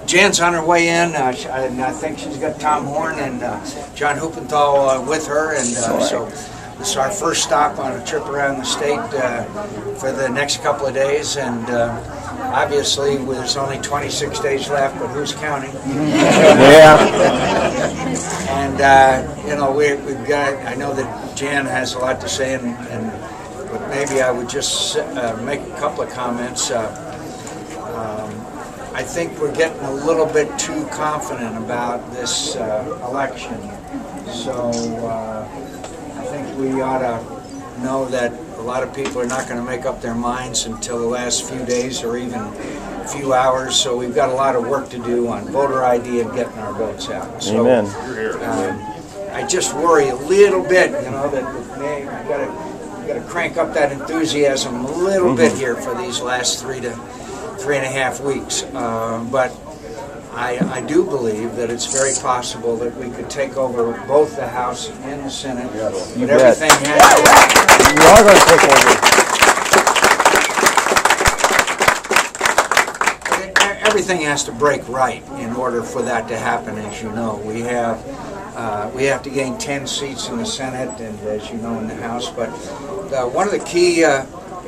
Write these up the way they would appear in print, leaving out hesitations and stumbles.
Jan's on her way in, and I think she's got Tom Horne and John Huppenthal with her, and so this is our first stop on a trip around the state for the next couple of days, and obviously there's only 26 days left, but who's counting? Yeah. And you know, we've got. I know that Jan has a lot to say, but maybe I would just make a couple of comments. I think we're getting a little bit too confident about this election, so I think we ought to know that a lot of people are not going to make up their minds until the last few days or even a few hours, so we've got a lot of work to do on voter ID and getting our votes out. So, amen. I just worry a little bit, you know, that we got to crank up that enthusiasm a little bit here for these last 3 to 3.5 weeks, but I do believe that it's very possible that we could take over both the House and the Senate. You but bet. everything has We are going to take over. everything has to break right in order for that to happen. As you know, we have to gain 10 seats in the Senate, and as you know, in the House. But one of the key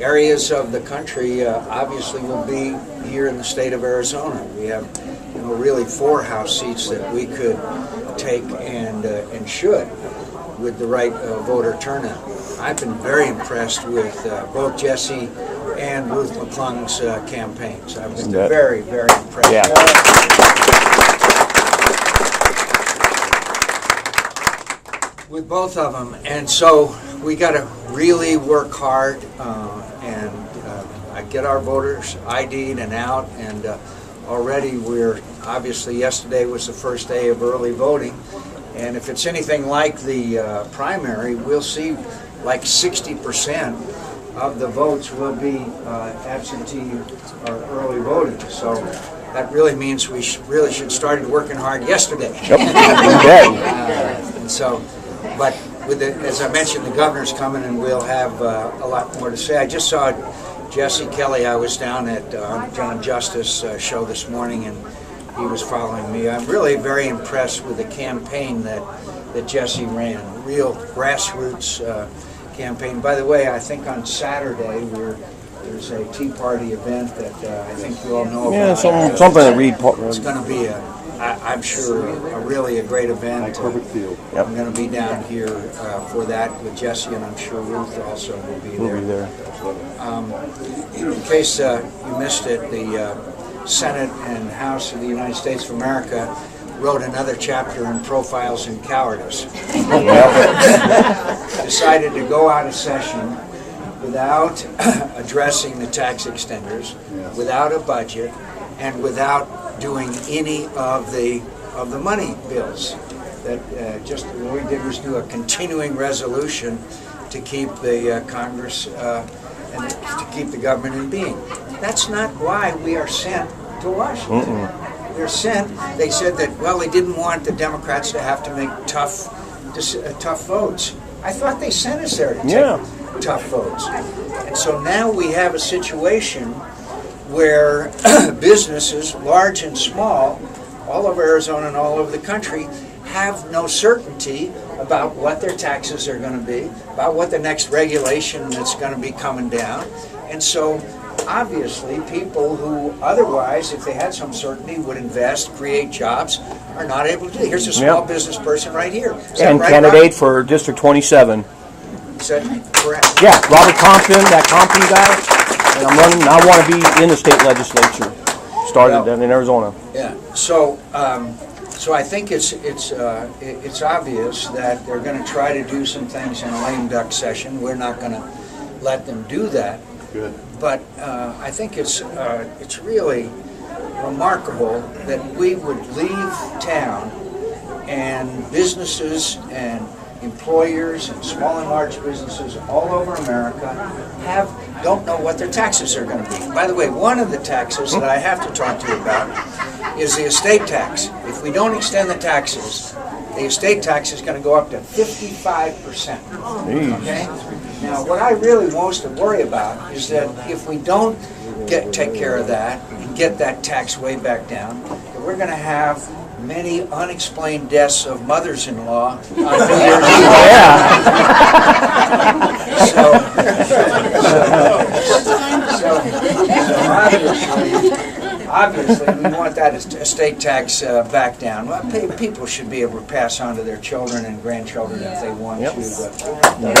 areas of the country obviously will be here in the state of Arizona. We have, you know, really 4 House seats that we could take and should with the right voter turnout. I've been very impressed with both Jesse and Ruth McClung's campaigns. I've been very, very impressed. Yeah. With both of them, and so we got to really work hard and get our voters ID'd and out, and already we're, obviously yesterday was the first day of early voting, and if it's anything like the primary, we'll see like 60% of the votes will be absentee or early voting, so that really means we really should started working hard yesterday. Yep. And so, but with as I mentioned, the governor's coming, and we'll have a lot more to say. I just saw Jesse Kelly. I was down at John Justice show this morning, and he was following me. I'm really very impressed with the campaign that Jesse ran, a real grassroots campaign. By the way, I think on Saturday there's a Tea Party event that I think you all know about. Yeah, something that Reed. It's going to be I'm sure a great event. Perfect field. Yep. I'm going to be down here for that with Jesse, and I'm sure Ruth also will be there. We'll be there. In case you missed it, the Senate and House of the United States of America wrote another chapter in Profiles in Cowardice. Decided to go out of session without addressing the tax extenders, without a budget, and without doing any of the money bills. That just what we did was do a continuing resolution to keep the Congress and to keep the government in being. That's not why we are sent to Washington. They're sent. They said that, well, they didn't want the Democrats to have to make tough votes. I thought they sent us there to take tough votes. And so now we have a situation where businesses, large and small, all over Arizona and all over the country, have no certainty about what their taxes are going to be, about what the next regulation that's going to be coming down. And so, obviously, people who otherwise, if they had some certainty, would invest, create jobs, are not able to do it. Here's a small business person right here. And right, candidate Robert? for District 27. Is that correct? Yeah, Robert Compton, that Compton guy. And I'm running. I want to be in the state legislature. Started down in Arizona. Yeah. So, so I think it's obvious that they're going to try to do some things in a lame duck session. We're not going to let them do that. Good. But I think it's really remarkable that we would leave town and businesses and employers and small and large businesses all over America don't know what their taxes are going to be. By the way, one of the taxes that I have to talk to you about is the estate tax. If we don't extend the taxes, the estate tax is going to go up to 55%. Okay? Now, what I really most worry about is that if we don't take care of that and get that tax way back down, that we're going to have many unexplained deaths of mothers-in-law on New Year's Eve. So obviously, we want that estate tax back down. Well, people should be able to pass on to their children and grandchildren if they want to. But